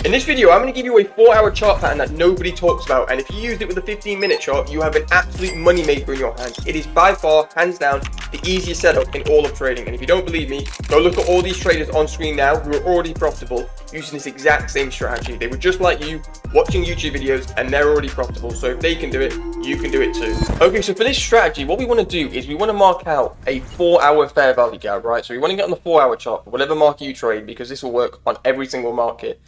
In this video, I'm going to give you a 4-hour chart pattern that nobody talks about, and if you used it with a 15-minute chart, you have an absolute money maker in your hand. It is by far, hands down, the easiest setup in all of trading. And if you don't believe me, go look at all these traders on screen now who are already profitable using this exact same strategy. They were just like you, watching YouTube videos, and they're already profitable. So if they can do it, you can do it too. Okay, so for this strategy, what we want to do is we want to mark out a 4-hour fair value gap, right? So we want to get on the 4-hour chart for whatever market you trade, because this will work on every single market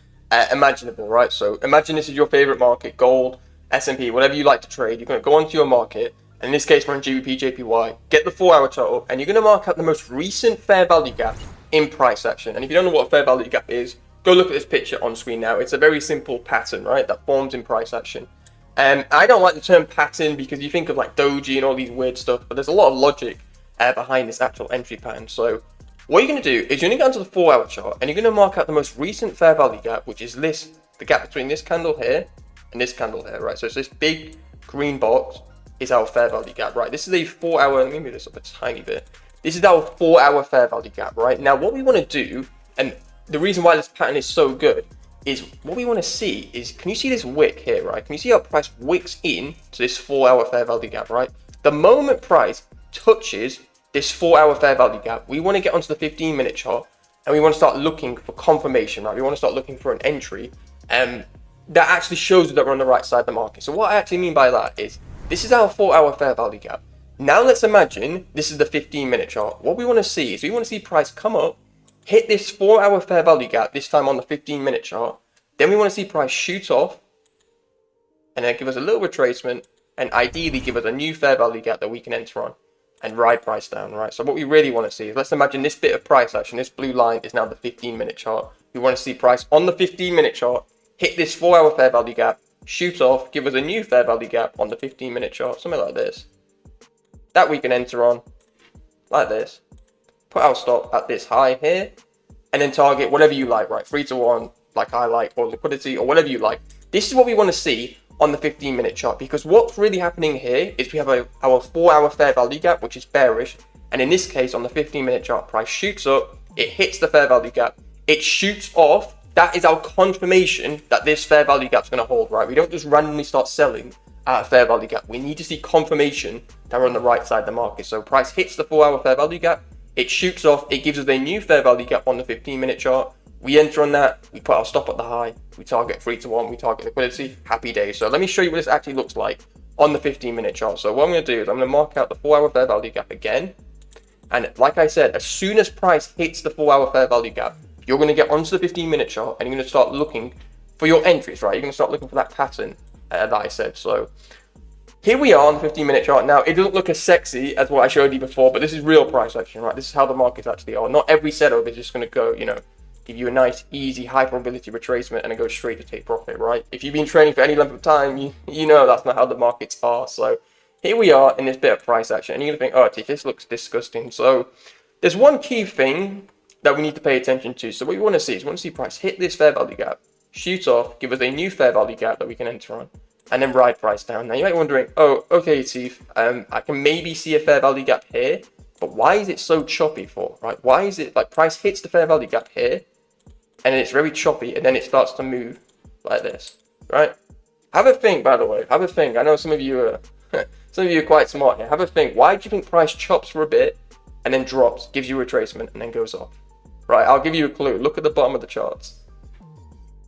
imaginable, right? So imagine this is your favorite market, gold, S&P, whatever you like to trade. You're going to go onto your market, and in this case we're on GBP, JPY, get the 4-hour chart up, and you're going to mark out the most recent fair value gap in price action. And if you don't know what a fair value gap is, go look at this picture on screen now. It's a very simple pattern, right, that forms in price action. And I don't like the term pattern because you think of like doji and all these weird stuff, but there's a lot of logic behind this actual entry pattern. So what you're going to do is you're going to get onto the 4-hour chart, and you're going to mark out the most recent fair value gap, which is this, the gap between this candle here and this candle here, right? So it's this big green box is our fair value gap, right? This is a 4-hour, let me move this up a tiny bit. This is our 4-hour fair value gap, right? Now what we want to do, and the reason why this pattern is so good, is what we want to see is, can you see this wick here, right? Can you see how price wicks in to this 4-hour fair value gap, right? The moment price touches this 4-hour fair value gap, we want to get onto the 15-minute chart, and we want to start looking for confirmation, right? We want to start looking for an entry that actually shows that we're on the right side of the market. So what I actually mean by that is, this is our 4-hour fair value gap. Now let's imagine this is the 15-minute chart. What we want to see is we want to see price come up, hit this 4-hour fair value gap, this time on the 15-minute chart. Then we want to see price shoot off, and then give us a little retracement, and ideally give us a new fair value gap that we can enter on and ride price down, right? So what we really want to see is, let's imagine this bit of price action, this blue line is now the 15-minute chart. We want to see price on the 15-minute chart, hit this 4-hour fair value gap, shoot off, give us a new fair value gap on the 15-minute chart, something like this. That we can enter on, like this. Put our stop at this high here, and then target whatever you like, right? 3-to-1, like I like, or liquidity, or whatever you like. This is what we want to see on the 15-minute chart, because what's really happening here is we have our 4-hour fair value gap, which is bearish, and in this case on the 15-minute chart, price shoots up, it hits the fair value gap, it shoots off. That is our confirmation that this fair value gap is going to hold, right? We don't just randomly start selling at a fair value gap. We need to see confirmation that we're on the right side of the market. So price hits the 4-hour fair value gap, it shoots off, it gives us a new fair value gap on the 15-minute chart. We enter on that, we put our stop at the high, we target 3-to-1, we target liquidity, happy days. So let me show you what this actually looks like on the 15-minute chart. So what I'm going to do is I'm going to mark out the 4-hour fair value gap again. And like I said, as soon as price hits the 4-hour fair value gap, you're going to get onto the 15-minute chart, and you're going to start looking for your entries, right? You're going to start looking for that pattern that I said. So here we are on the 15-minute chart. Now, it doesn't look as sexy as what I showed you before, but this is real price action, right? This is how the markets actually are. Not every setup is just going to go, give you a nice, easy, high probability retracement and then go straight to take profit, right? If you've been trading for any length of time, you know that's not how the markets are. So here we are in this bit of price action, and you're going to think, oh, Atif, this looks disgusting. So there's one key thing that we need to pay attention to. So what we want to see is we want to see price hit this fair value gap, shoot off, give us a new fair value gap that we can enter on, and then ride price down. Now you might be wondering, oh, okay, Atif, I can maybe see a fair value gap here, but why is it so choppy for, right? Why is it like price hits the fair value gap here, and it's very choppy, and then it starts to move like this, right? Have a think, by the way. Have a think. I know some of you are quite smart here. Have a think. Why do you think price chops for a bit and then drops, gives you a retracement, and then goes off? Right? I'll give you a clue. Look at the bottom of the charts.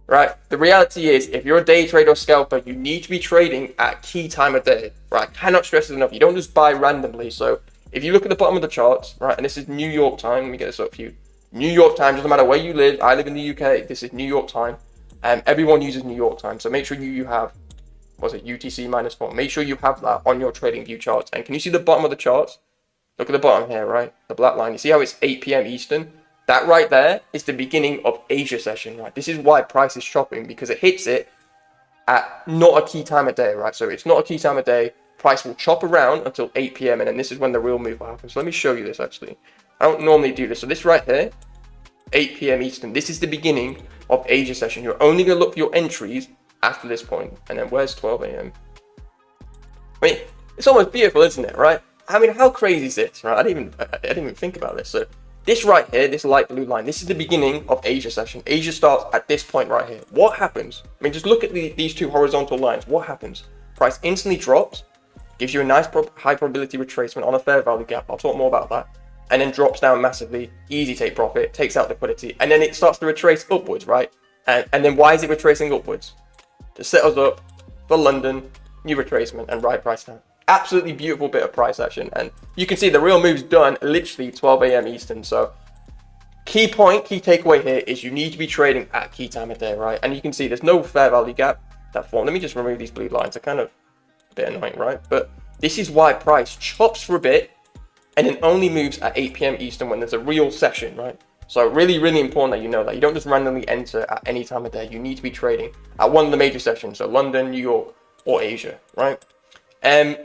Right? The reality is, if you're a day trader or scalper, you need to be trading at a key time of day. Right? I cannot stress it enough. You don't just buy randomly. So if you look at the bottom of the charts, right, and this is New York time. Let me get this up for you. New York time, doesn't matter where you live. I live in the UK. This is New York time. Everyone uses New York time. So make sure you have, what's it, UTC -4. Make sure you have that on your trading view charts. And can you see the bottom of the charts? Look at the bottom here, right? The black line. You see how it's 8 p.m. Eastern? That right there is the beginning of Asia session, right? This is why price is chopping, because it hits it at not a key time of day, right? So it's not a key time of day. Price will chop around until 8 p.m. and then this is when the real move will happen. So let me show you this actually. I don't normally do this. So this right here, 8 p.m. Eastern, this is the beginning of Asia session. You're only going to look for your entries after this point. And then where's 12 a.m.? I mean, it's almost beautiful, isn't it, right? I mean, how crazy is this, right? I didn't even think about this. So This right here, this light blue line, this is the beginning of Asia session. Asia starts at this point right here. What happens? I mean, just look at these two horizontal lines. What happens? Price instantly drops, gives you a nice high probability retracement on a fair value gap. I'll talk more about that. And then drops down massively, easy take profit, takes out liquidity, and then it starts to retrace upwards, right? And then why is it retracing upwards? To set us up for London, new retracement, and ride price down. Absolutely beautiful bit of price action, and you can see the real move's done literally 12 a.m. Eastern. So key takeaway here is you need to be trading at key time of day, right? And you can see there's no fair value gap that form. Let me just remove these blue lines. They're kind of a bit annoying, right? But this is why price chops for a bit and then only moves at 8 p.m. Eastern when there's a real session, right? So really, really important that you know that. You don't just randomly enter at any time of day. You need to be trading at one of the major sessions, so London, New York, or Asia, right?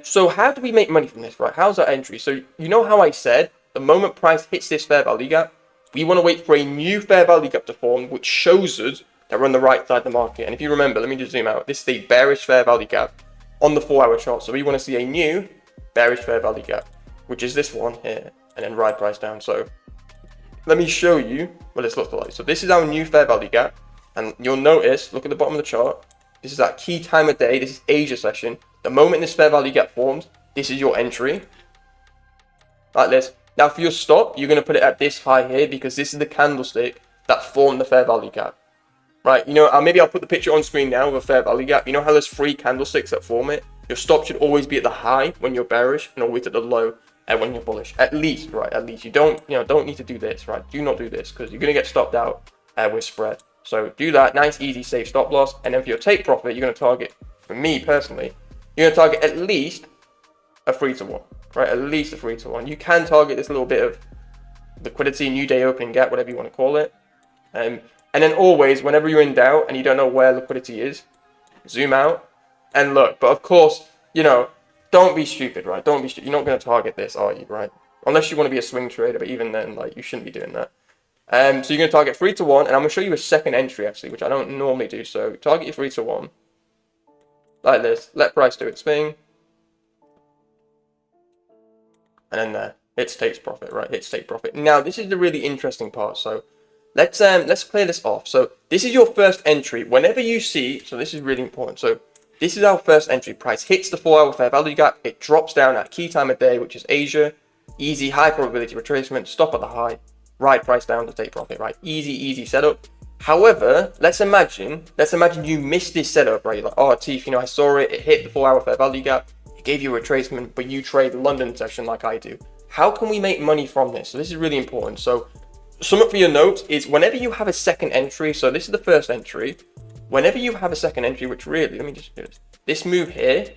So how do we make money from this, right? How's our entry? So you know how I said, the moment price hits this fair value gap, we want to wait for a new fair value gap to form, which shows us that we're on the right side of the market. And if you remember, let me just zoom out. This is the bearish fair value gap on the 4-hour chart. So we want to see a new bearish fair value gap, which is this one here, and then ride price down. So let me show you what this looks like. So this is our new fair value gap, and you'll notice, look at the bottom of the chart, this is that key time of day, this is Asia session. The moment this fair value gap forms, this is your entry, like this. Now for your stop, you're going to put it at this high here, because this is the candlestick that formed the fair value gap, right? You know, maybe I'll put the picture on screen now of a fair value gap. You know how there's 3 candlesticks that form it? Your stop should always be at the high when you're bearish, and always at the low when you're bullish. At least, right? At least you don't need to do this, right? Do not do this, because you're going to get stopped out with spread. So do that, nice, easy, safe stop loss. And then for your take profit, you're going to target, for me personally, you're going to target at least a 3-to-1, right? At least a 3-to-1. You can target this little bit of liquidity, new day opening gap, whatever you want to call it. And then always, whenever you're in doubt and you don't know where liquidity is, zoom out and look. But of course, you know, don't be stupid, right? Don't be stupid. You're not going to target this, are you, right? Unless you want to be a swing trader, but even then, like, you shouldn't be doing that. So you're going to target 3-to-1, and I'm going to show you a second entry, actually, which I don't normally do. So target your 3-to-1, like this. Let price do its thing. And then there, it takes profit, right? It takes profit. Now, this is the really interesting part. So let's clear this off. So this is your first entry. Whenever you see, so this is really important. So this is our first entry. Price hits the 4-hour fair value gap. It drops down at key time of day, which is Asia. Easy, high probability retracement. Stop at the high. Ride price down to take profit, right? Easy setup. However, let's imagine you missed this setup, right? You're like, oh, Atif, you know, I saw it. It hit the 4-hour fair value gap. It gave you a retracement, but you trade the London session like I do. How can we make money from this? So this is really important. So sum for your notes is whenever you have a second entry, so this is the first entry. Whenever you have a second entry, which really, let me just do this. This move here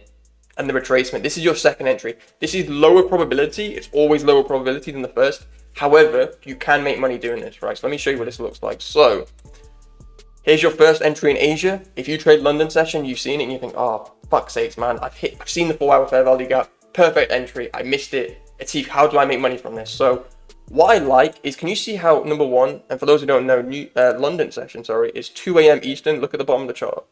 and the retracement, this is your second entry. This is lower probability. It's always lower probability than the first. However, you can make money doing this, right? So let me show you what this looks like. So here's your first entry in Asia. If you trade London session, you've seen it and you think, oh, fuck's sakes, man. I've seen the 4-hour fair value gap. Perfect entry. I missed it. Atif, how do I make money from this? So what I like is, can you see how number one, and for those who don't know, London session, is 2 a.m. Eastern. Look at the bottom of the chart,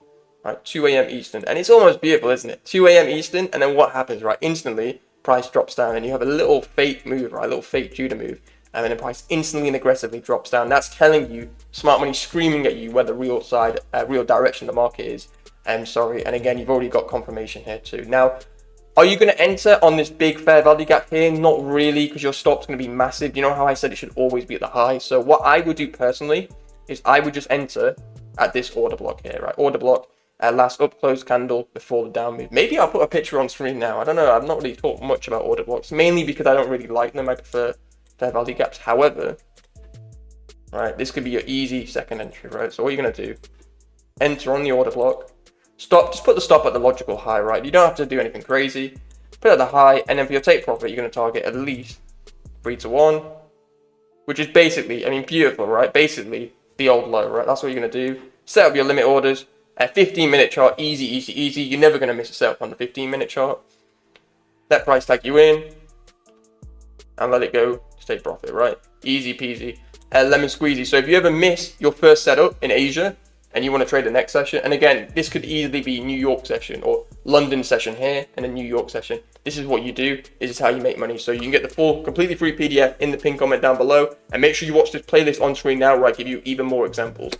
right? 2 a.m. Eastern. And it's almost beautiful, isn't it? 2 a.m. Eastern. And then what happens, right? Instantly, price drops down and you have a little fake move, right? A little fake Judah move. And then the price instantly and aggressively drops down. That's telling you, smart money screaming at you where the real side, real direction of the market is. And again, you've already got confirmation here too. Now, are you going to enter on this big fair value gap here? Not really, because your stop's going to be massive. You know how I said it should always be at the high? So what I would do personally is I would just enter at this order block here, right? Order block, last up close candle before the down move. Maybe I'll put a picture on screen now. I don't know. I've not really talked much about order blocks, mainly because I don't really like them. I prefer fair value gaps. However, right, this could be your easy second entry, right? So what you're going to do, enter on the order block. Stop, just put the stop at the logical high, right? You don't have to do anything crazy. Put it at the high, and then for your take profit, you're going to target at least 3-to-1, which is basically, I mean, beautiful, right? Basically, the old low, right? That's what you're going to do. Set up your limit orders. A 15-minute chart, easy. You're never going to miss a setup on the 15-minute chart. Let price tag you in, and let it go to take profit, right? Easy peasy. Lemon squeezy. So if you ever miss your first setup in Asia, and you want to trade the next session, and again, this could easily be New York session or London session here and a New York session. this is what you do, this is how you make money. So you can get the full, completely free PDF in the pinned comment down below, and make sure you watch this playlist on screen now where I give you even more examples.